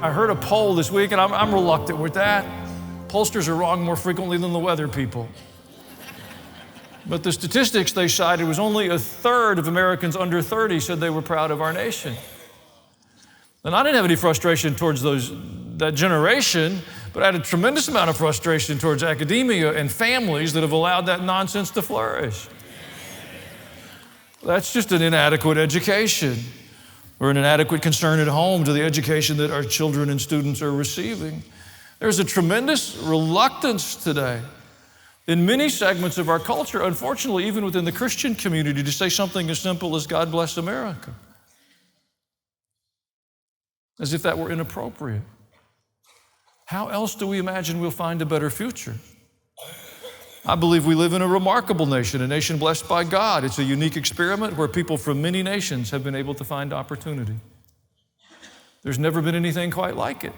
I heard a poll this week, and I'm reluctant with that. Pollsters are wrong more frequently than the weather people. But the statistics they cited was only a third of Americans under 30 said they were proud of our nation. And I didn't have any frustration towards that generation, but I had a tremendous amount of frustration towards academia and families that have allowed that nonsense to flourish. That's just an inadequate education, or an inadequate concern at home to the education that our children and students are receiving. There's a tremendous reluctance today in many segments of our culture, unfortunately, even within the Christian community, to say something as simple as God bless America, as if that were inappropriate. How else do we imagine we'll find a better future? I believe we live in a remarkable nation, a nation blessed by God. It's a unique experiment where people from many nations have been able to find opportunity. There's never been anything quite like it.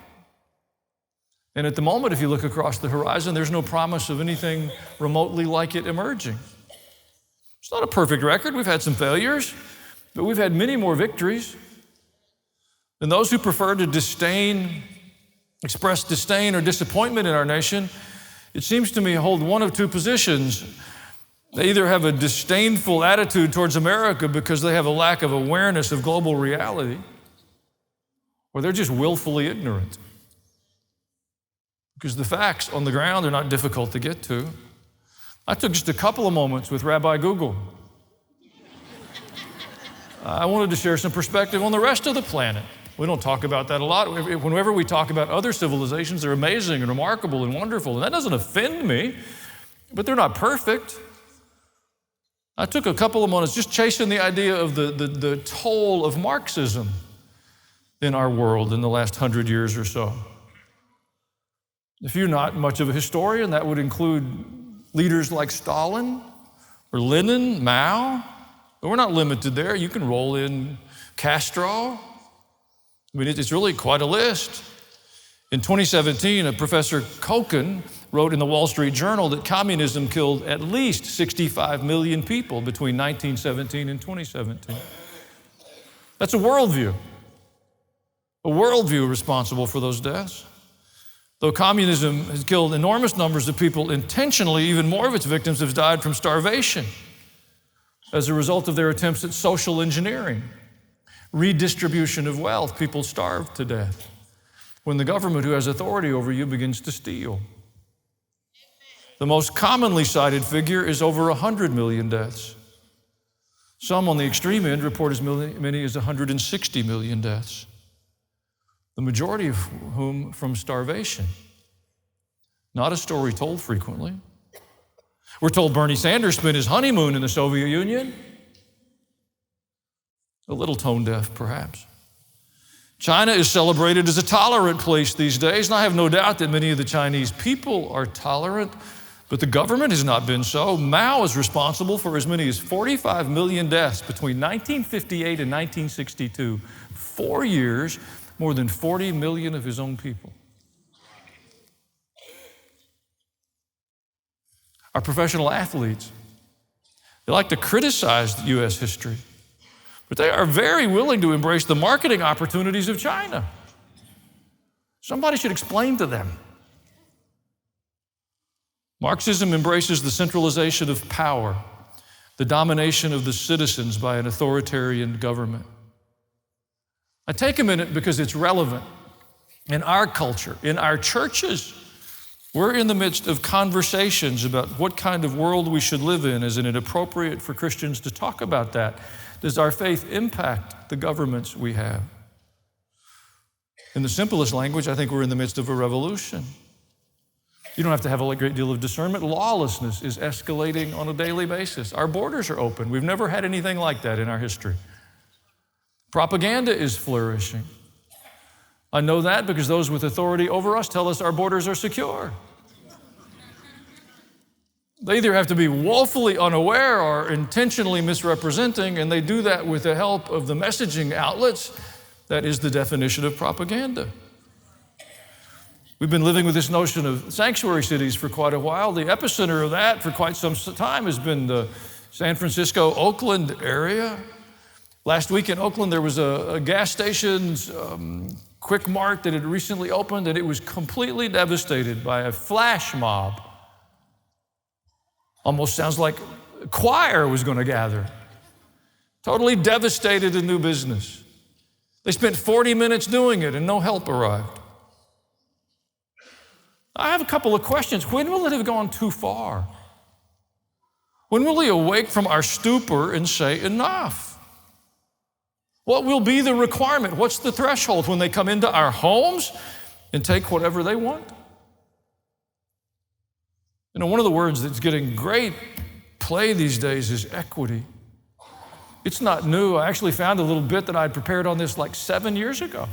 And at the moment, if you look across the horizon, there's no promise of anything remotely like it emerging. It's not a perfect record. We've had some failures, but we've had many more victories. And those who prefer to express disdain or disappointment in our nation, it seems to me, hold one of two positions. They either have a disdainful attitude towards America because they have a lack of awareness of global reality, or they're just willfully ignorant. Because the facts on the ground are not difficult to get to. I took just a couple of moments with Rabbi Google. I wanted to share some perspective on the rest of the planet. We don't talk about that a lot. Whenever we talk about other civilizations, they're amazing and remarkable and wonderful, and that doesn't offend me, but they're not perfect. I took a couple of moments just chasing the idea of the toll of Marxism in our world in the last 100 years or so. If you're not much of a historian, that would include leaders like Stalin or Lenin, Mao, but we're not limited there. You can roll in Castro. I mean, it's really quite a list. In 2017, a Professor Koken wrote in the Wall Street Journal that communism killed at least 65 million people between 1917 and 2017. That's a worldview responsible for those deaths. Though communism has killed enormous numbers of people intentionally, even more of its victims have died from starvation as a result of their attempts at social engineering. Redistribution of wealth. People starve to death when the government who has authority over you begins to steal. The most commonly cited figure is over 100 million deaths. Some on the extreme end report as many as 160 million deaths, the majority of whom from starvation. Not a story told frequently. We're told Bernie Sanders spent his honeymoon in the Soviet Union. A little tone deaf, perhaps. China is celebrated as a tolerant place these days, and I have no doubt that many of the Chinese people are tolerant, but the government has not been so. Mao is responsible for as many as 45 million deaths between 1958 and 1962. 4 years, more than 40 million of his own people. Our professional athletes, they like to criticize U.S. history, but they are very willing to embrace the marketing opportunities of China. Somebody should explain to them. Marxism embraces the centralization of power, the domination of the citizens by an authoritarian government. I take a minute because it's relevant. In our culture, in our churches, we're in the midst of conversations about what kind of world we should live in. Isn't it appropriate for Christians to talk about that? Does our faith impact the governments we have? In the simplest language, I think we're in the midst of a revolution. You don't have to have a great deal of discernment. Lawlessness is escalating on a daily basis. Our borders are open. We've never had anything like that in our history. Propaganda is flourishing. I know that because those with authority over us tell us our borders are secure. They either have to be woefully unaware or intentionally misrepresenting, and they do that with the help of the messaging outlets. That is the definition of propaganda. We've been living with this notion of sanctuary cities for quite a while. The epicenter of that for quite some time has been the San Francisco, Oakland area. Last week in Oakland, there was a gas station's Quick Mart that had recently opened, and it was completely devastated by a flash mob. Almost sounds like a choir was going to gather. Totally devastated a new business. They spent 40 minutes doing it and no help arrived. I have a couple of questions. When will it have gone too far? When will we awake from our stupor and say, enough? What will be the requirement? What's the threshold when they come into our homes and take whatever they want? You know, one of the words that's getting great play these days is equity. It's not new. I actually found a little bit that I'd prepared on this like 7 years ago.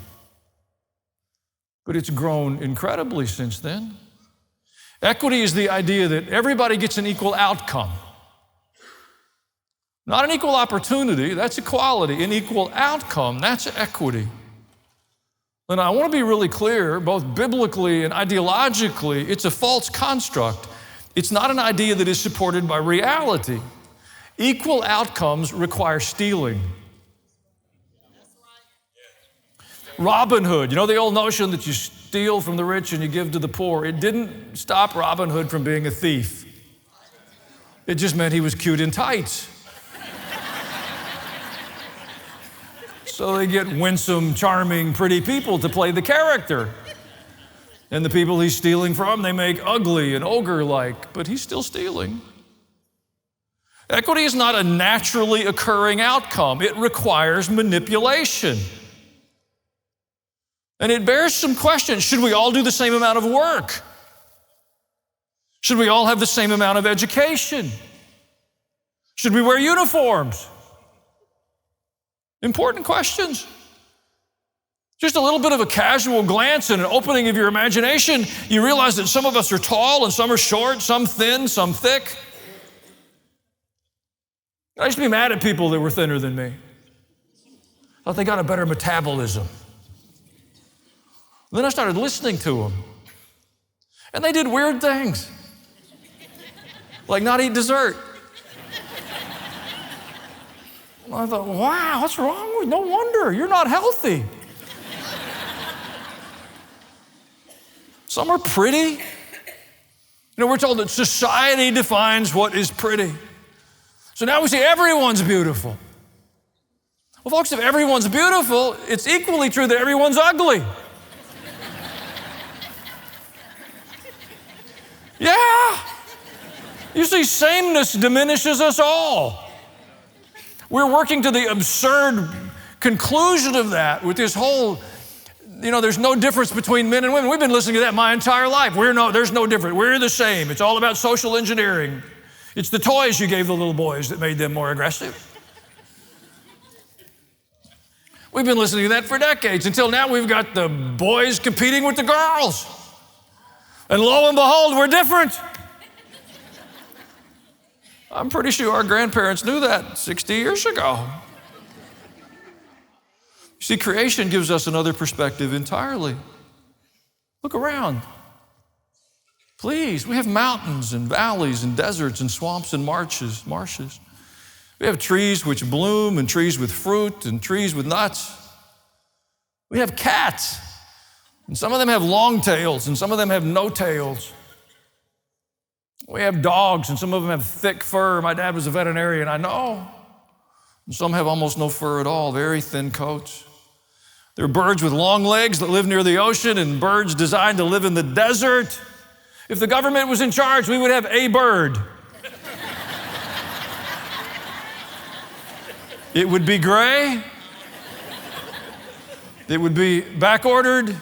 But it's grown incredibly since then. Equity is the idea that everybody gets an equal outcome. Not an equal opportunity, that's equality. An equal outcome, that's equity. And I want to be really clear, both biblically and ideologically, it's a false construct. It's not an idea that is supported by reality. Equal outcomes require stealing. Robin Hood, you know the old notion that you steal from the rich and you give to the poor? It didn't stop Robin Hood from being a thief. It just meant he was cute in tights. So they get winsome, charming, pretty people to play the character. And the people he's stealing from, they make ugly and ogre-like, but he's still stealing. Equity is not a naturally occurring outcome. It requires manipulation. And it bears some questions. Should we all do the same amount of work? Should we all have the same amount of education? Should we wear uniforms? Important questions. Just a little bit of a casual glance and an opening of your imagination, you realize that some of us are tall and some are short, some thin, some thick. I used to be mad at people that were thinner than me. I thought they got a better metabolism. Then I started listening to them. And they did weird things. Like not eat dessert. And I thought, wow, what's wrong with you? No wonder, you're not healthy. Some are pretty. You know, we're told that society defines what is pretty. So now we say everyone's beautiful. Well, folks, if everyone's beautiful, it's equally true that everyone's ugly. Yeah. You see, sameness diminishes us all. We're working to the absurd conclusion of that with this whole, there's no difference between men and women. We've been listening to that my entire life. There's no difference. We're the same. It's all about social engineering. It's the toys you gave the little boys that made them more aggressive. We've been listening to that for decades until now we've got the boys competing with the girls. And lo and behold, we're different. I'm pretty sure our grandparents knew that 60 years ago. See, creation gives us another perspective entirely. Look around. Please, we have mountains and valleys and deserts and swamps and marshes. We have trees which bloom and trees with fruit and trees with nuts. We have cats, and some of them have long tails and some of them have no tails. We have dogs, and some of them have thick fur. My dad was a veterinarian, I know. And some have almost no fur at all, very thin coats. There are birds with long legs that live near the ocean and birds designed to live in the desert. If the government was in charge, we would have a bird. It would be gray. It would be back-ordered.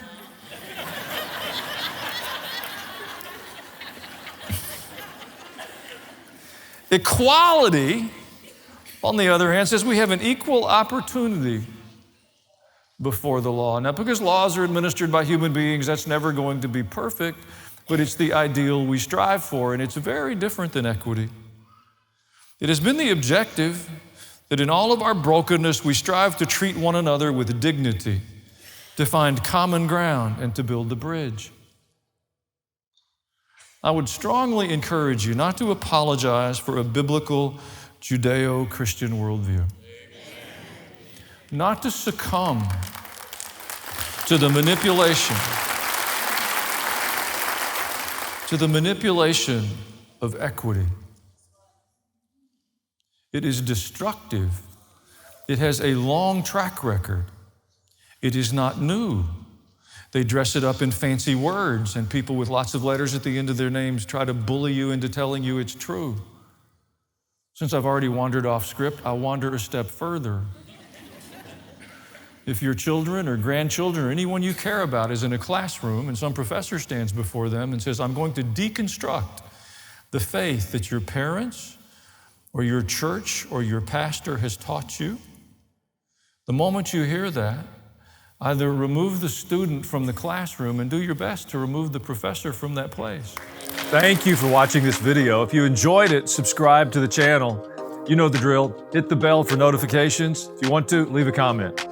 Equality, on the other hand, says we have an equal opportunity before the law. Now, because laws are administered by human beings, that's never going to be perfect, but it's the ideal we strive for, and it's very different than equity. It has been the objective that in all of our brokenness, we strive to treat one another with dignity, to find common ground, and to build the bridge. I would strongly encourage you not to apologize for a biblical Judeo-Christian worldview. Not to succumb to the manipulation of equity. It is destructive. It has a long track record. It is not new. They dress it up in fancy words, and people with lots of letters at the end of their names try to bully you into telling you it's true. Since I've already wandered off script, I'll wander a step further. If your children or grandchildren or anyone you care about is in a classroom and some professor stands before them and says, I'm going to deconstruct the faith that your parents or your church or your pastor has taught you, the moment you hear that, either remove the student from the classroom and do your best to remove the professor from that place. Thank you for watching this video. If you enjoyed it, subscribe to the channel. You know the drill. Hit the bell for notifications. If you want to, leave a comment.